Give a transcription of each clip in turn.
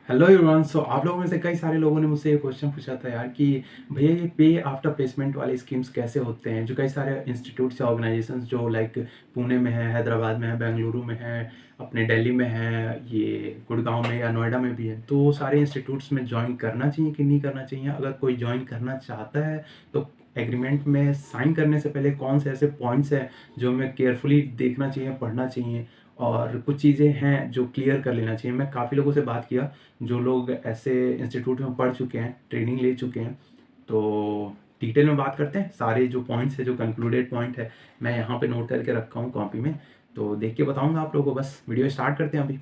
Hello everyone. सो आप लोगों में से कई सारे लोगों ने मुझसे ये क्वेश्चन पूछा था यार कि भैया ये पे आफ्टर प्लेसमेंट वाले स्कीम्स कैसे होते हैं। जो कई सारे इंस्टीट्यूट्स या ऑर्गेनाइजेशंस जो लाइक पुणे में है, हैदराबाद में है, बेंगलुरु में है, अपने दिल्ली में है, ये गुड़गांव में या नोएडा में भी है, तो वो सारे इंस्टीट्यूट्स में ज्वाइन करना चाहिए कि नहीं करना चाहिए। अगर कोई ज्वाइन करना चाहता है तो एग्रीमेंट में साइन करने से पहले कौन से ऐसे पॉइंट्स हैं जो हमें केयरफुली देखना चाहिए, पढ़ना चाहिए, और कुछ चीज़ें हैं जो क्लियर कर लेना चाहिए। मैं काफ़ी लोगों से बात किया जो लोग ऐसे इंस्टीट्यूट में पढ़ चुके हैं, ट्रेनिंग ले चुके हैं, तो डिटेल में बात करते हैं। सारे जो पॉइंट्स है, जो कंक्लूडेड पॉइंट है, मैं यहाँ पे नोट करके रखा हूँ कॉपी में, तो देख के बताऊँगा आप लोगों को। बस वीडियो स्टार्ट करते हैं अभी।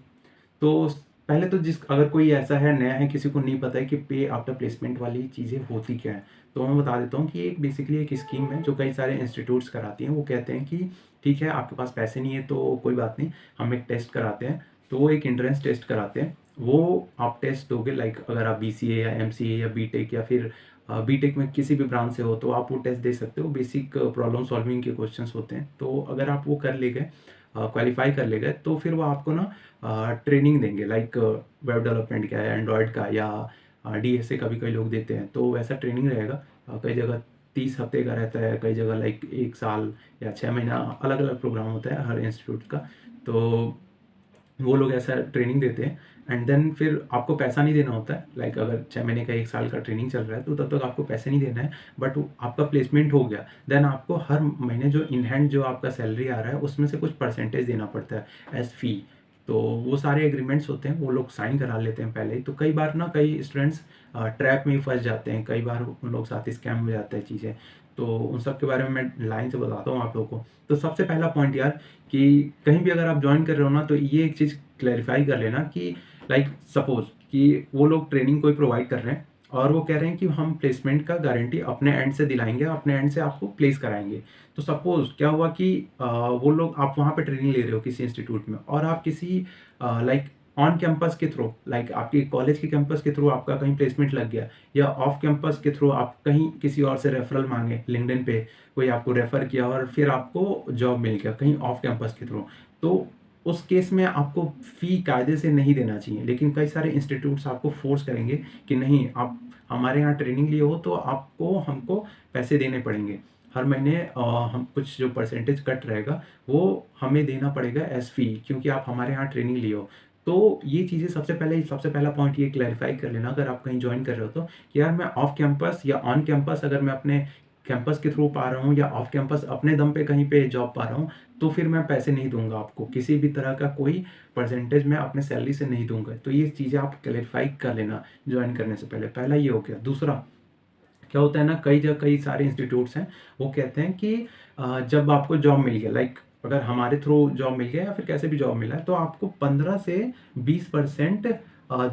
तो पहले तो अगर कोई ऐसा है, नया है, किसी को नहीं पता है कि पे आफ्टर प्लेसमेंट वाली चीज़ें होती क्या है, तो मैं बता देता हूँ कि एक बेसिकली एक स्कीम है जो कई सारे इंस्टीट्यूट्स कराती हैं। वो कहते हैं कि ठीक है, आपके पास पैसे नहीं है तो कोई बात नहीं, हम एक टेस्ट कराते हैं। तो वो एक एंट्रेंस टेस्ट कराते हैं। वो आप टेस्ट दोगे, लाइक अगर आप BCA या MCA या बीटेक या फिर बीटेक में किसी भी ब्रांच से हो तो आप वो टेस्ट दे सकते हो। बेसिक प्रॉब्लम सॉल्विंग के क्वेश्चंस होते हैं। तो अगर आप वो कर ले गए, क्वालिफाई कर ले गए, तो फिर वो आपको ना ट्रेनिंग देंगे, लाइक वेब डेवलपमेंट का है, एंड्रॉयड का, या DSA का भी कई लोग देते हैं। तो वैसा ट्रेनिंग रहेगा। कई जगह 30 हफ्ते का रहता है, कई जगह लाइक 1 साल या 6 महीना, अलग अलग प्रोग्राम होता है हर इंस्टीट्यूट का। तो वो लोग ऐसा ट्रेनिंग देते हैं। एंड देन फिर आपको पैसा नहीं देना होता है। लाइक अगर 6 महीने का 1 साल का ट्रेनिंग चल रहा है तो तब तक आपको पैसे नहीं देना है। बट आपका प्लेसमेंट हो गया, देन आपको हर महीने जो इन हैंड जो आपका सैलरी आ रहा है उसमें से कुछ परसेंटेज देना पड़ता है एज फी। तो वो सारे एग्रीमेंट्स होते हैं, वो लोग साइन करा लेते हैं पहले ही। तो कई बार ना कई स्टूडेंट्स ट्रैप में ही फंस जाते हैं, कई बार उन लोग साथ स्कैम हो जाता है चीज़ें। तो उन सब के बारे में मैं लाइन से बताता हूँ आप लोगों को। तो सबसे पहला पॉइंट यार, कि कहीं भी अगर आप ज्वाइन कर रहे हो ना, तो ये एक चीज़ क्लैरिफाई कर लेना कि लाइक सपोज कि वो लोग ट्रेनिंग कोई प्रोवाइड कर रहे हैं और वो कह रहे हैं कि हम प्लेसमेंट का गारंटी अपने एंड से दिलाएंगे, अपने एंड से आपको प्लेस कराएंगे। तो सपोज क्या हुआ कि वो लोग, आप वहाँ पे ट्रेनिंग ले रहे हो किसी इंस्टीट्यूट में, और आप किसी लाइक ऑन कैंपस के थ्रू, लाइक आपके कॉलेज के कैंपस के थ्रू आपका कहीं प्लेसमेंट लग गया, या ऑफ कैंपस के थ्रू आप कहीं किसी और से रेफरल मांगे, लिंक्डइन पे कोई आपको रेफर किया और फिर आपको जॉब मिल गया कहीं ऑफ कैंपस के थ्रू, तो उस केस में आपको फ़ी कायदे से नहीं देना चाहिए। लेकिन कई सारे इंस्टीट्यूट्स आपको फोर्स करेंगे कि नहीं, आप हमारे यहाँ ट्रेनिंग लिए हो तो आपको हमको पैसे देने पड़ेंगे हर महीने। हम कुछ जो परसेंटेज कट रहेगा वो हमें देना पड़ेगा एज फी, क्योंकि आप हमारे यहाँ ट्रेनिंग लिए हो। तो ये चीज़ें सबसे पहला पॉइंट ये क्लैरिफाई कर लेना अगर आप कहीं ज्वाइन कर रहे हो तो, कि यार मैं ऑफ कैंपस या ऑन कैंपस, अगर मैं अपने कैंपस के थ्रू पा रहा हूँ या ऑफ कैंपस अपने दम पे कहीं पे जॉब पा रहा हूँ, तो फिर मैं पैसे नहीं दूंगा आपको, किसी भी तरह का कोई परसेंटेज मैं अपने सैलरी से नहीं दूंगा। तो ये चीज़ें आप क्लैरिफाई कर लेना ज्वाइन करने से पहले। पहला ये हो गया। दूसरा क्या होता है ना, कई सारे इंस्टीट्यूट्स हैं, वो कहते हैं कि जब आपको जॉब मिल गया, लाइक अगर हमारे थ्रू जॉब मिल गया या फिर कैसे भी जॉब मिला है, तो आपको 15 से 20%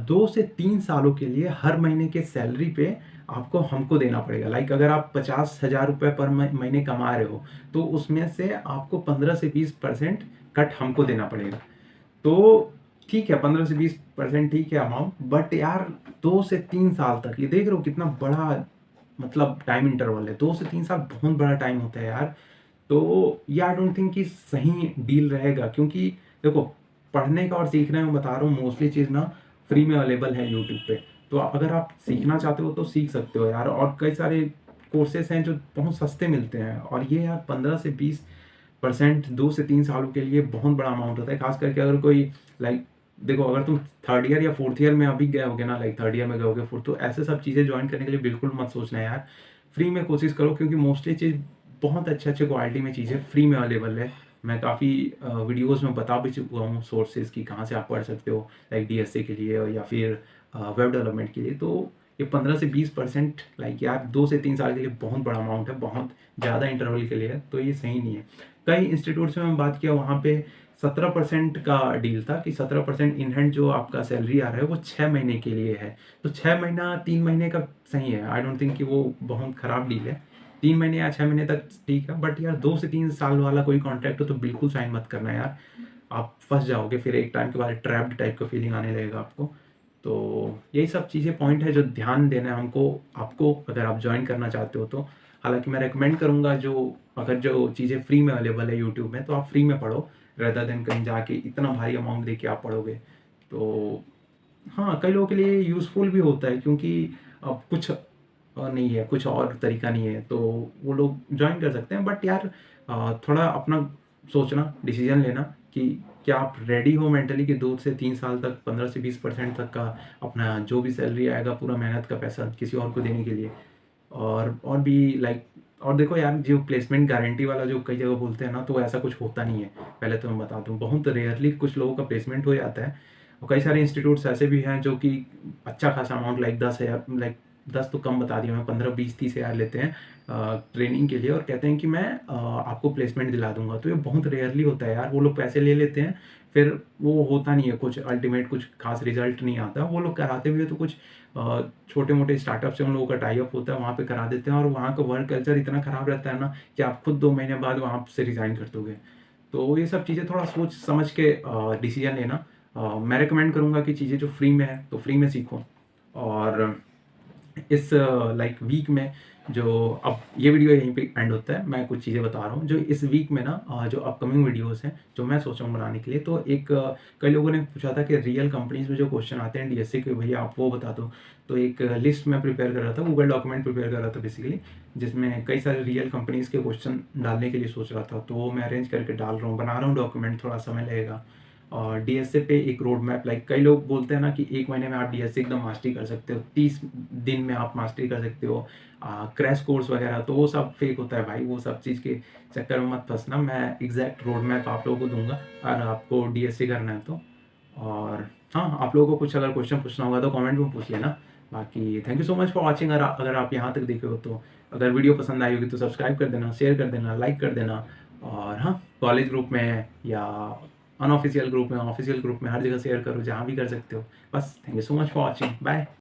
2 से 3 सालों के लिए हर महीने के सैलरी पे आपको हमको देना पड़ेगा। लाइक अगर आप 50,000 रुपये पर महीने कमा रहे हो, तो उसमें से आपको 15 से 20% कट हमको देना पड़ेगा। तो ठीक है, 15 से 20% ठीक है अमाउंट, बट यार 2 से 3 साल तक, ये देख रहे हो कितना बड़ा मतलब टाइम इंटरवल है। 2 से 3 साल बहुत बड़ा टाइम होता है यार। तो ये आई डोंट थिंक कि सही डील रहेगा, क्योंकि देखो, पढ़ने का और सीखने में बता रहा हूँ, मोस्टली चीज़ ना फ्री में अवेलेबल है यूट्यूब पे। तो अगर आप सीखना चाहते हो तो सीख सकते हो यार। और कई सारे कोर्सेस हैं जो बहुत सस्ते मिलते हैं। और ये यार 15 से 20% 2 से 3 सालों के लिए बहुत बड़ा अमाउंट होता है। खास करके अगर कोई लाइक, देखो अगर तुम थर्ड ईयर या फोर्थ ईयर में अभी गए होगे ना, लाइक थर्ड ईयर में गए होगे फोर्थ, तो ऐसे सब चीज़ें ज्वाइन करने के लिए बिल्कुल मत सोचना यार। फ्री में कोशिश करो, क्योंकि मोस्टली चीज़ बहुत अच्छे क्वालिटी में चीज़ें फ्री में अवेलेबल है। मैं काफ़ी वीडियोस में बता भी चुका हूँ सोर्सेज की कहाँ से आप पढ़ सकते हो, लाइक DSA के लिए या फिर वेब डेवलपमेंट के लिए। तो ये 15 से 20% लाइक यार 2 से 3 साल के लिए बहुत बड़ा अमाउंट है, बहुत ज़्यादा इंटरवल के लिए है, तो ये सही नहीं है। कई इंस्टीट्यूट्स में बात किया, वहाँ पे 17% का डील था कि 17% इन हैंड जो आपका सैलरी आ रहा है वो 6 महीने के लिए है। तो 6 महीना 3 महीने का सही है, आई डोंट थिंक कि वो बहुत ख़राब डील है। 3 महीने या 6 महीने तक ठीक है, बट यार 2 से 3 साल वाला कोई कॉन्ट्रैक्ट हो तो बिल्कुल साइन मत करना यार। आप फंस जाओगे, फिर एक टाइम के बाद ट्रैप्ड टाइप का फीलिंग आने लगेगा आपको। तो यही सब चीज़ें पॉइंट है जो ध्यान देना है हमको, आपको, अगर आप ज्वाइन करना चाहते हो तो। हालांकि मैं रेकमेंड करूँगा, अगर जो चीज़ें फ्री में अवेलेबल है यूट्यूब में, तो आप फ्री में पढ़ो, रेदर देन कहीं जाके इतना भारी अमाउंट दे के आप पढ़ोगे। तो हाँ, कई लोगों के लिए यूज़फुल भी होता है क्योंकि कुछ नहीं है, कुछ और तरीका नहीं है, तो वो लोग जॉइन कर सकते हैं। बट यार थोड़ा अपना सोचना, डिसीज़न लेना कि क्या आप रेडी हो मेंटली कि 2 से 3 साल तक 15 से 20% तक का अपना जो भी सैलरी आएगा, पूरा मेहनत का पैसा किसी और को देने के लिए। और भी लाइक और देखो यार, जो प्लेसमेंट गारंटी वाला जो कई जगह बोलते हैं ना, तो ऐसा कुछ होता नहीं है। पहले तो मैं बता दूँ, बहुत रेयरली कुछ लोगों का प्लेसमेंट हो जाता है। और कई सारे इंस्टीट्यूट्स ऐसे भी हैं जो कि अच्छा खासा अमाउंट लाइक 10,000, लाइक 10 तो कम बता दिया मैं, 15, 20, 30,000 लेते हैं ट्रेनिंग के लिए और कहते हैं कि मैं आपको प्लेसमेंट दिला दूँगा। तो ये बहुत रेयरली होता है यार, वो लोग पैसे ले लेते हैं, फिर वो होता नहीं है कुछ अल्टीमेट, कुछ खास रिजल्ट नहीं आता। वो लोग कराते भी हैं तो कुछ छोटे-मोटे स्टार्टअप से उन लोगों का टाई अप होता है, वहाँ पे करा देते हैं और वहाँ का वर्क कल्चर इतना खराब रहता है ना कि आप खुद 2 महीने बाद वहाँ से रिज़ाइन कर दोगे। तो ये सब चीज़ें थोड़ा सोच समझ के डिसीज़न लेना। मैं रिकमेंड करूँगा कि चीज़ें जो फ्री में है, तो फ्री में सीखो। और इस लाइक वीक में जो अब ये वीडियो यहीं पे एंड होता है, मैं कुछ चीज़ें बता रहा हूँ जो इस वीक में ना जो अपकमिंग वीडियोस हैं जो मैं सोच रहा हूँ बनाने के लिए। तो एक कई लोगों ने पूछा था कि रियल कंपनीज में जो क्वेश्चन आते हैं डीएसए के, भैया आप वो बता दो। तो एक लिस्ट मैं प्रिपेयर कर रहा था, गूगल डॉक्यूमेंट प्रिपेयर कर रहा था बेसिकली, जिसमें कई सारे रियल कंपनीज के क्वेश्चन डालने के लिए सोच रहा था। तो वो मैं अरेंज करके डाल रहा हूँ, बना रहा हूँ डॉक्यूमेंट, थोड़ा समय लगेगा। और डीएसए पे एक रोड मैप, लाइक कई लोग बोलते हैं ना कि 1 महीने में आप डीएसए एकदम मास्टरी कर सकते हो, 30 दिन में आप मास्टरी कर सकते हो, क्रैश कोर्स वगैरह, तो वो सब फेक होता है भाई। वो सब चीज़ के चक्कर में मत फंसना। मैं एग्जैक्ट रोड मैप आप लोगों को दूंगा अगर आपको डीएसए करना है तो। और हाँ, आप लोगों को कुछ अगर क्वेश्चन पूछना होगा तो कमेंट में पूछ लेना। बाकी thank you so much for watching. अगर आप यहाँ तक देखे हो तो अगर वीडियो पसंद आई होगी तो सब्सक्राइब कर देना, शेयर कर देना, लाइक कर देना। और हाँ, कॉलेज ग्रुप में या अनऑफिशियल ग्रुप में, ऑफिशियल ग्रुप में, हर जगह शेयर करो, जहाँ भी कर सकते हो। बस thank you so much for watching, bye.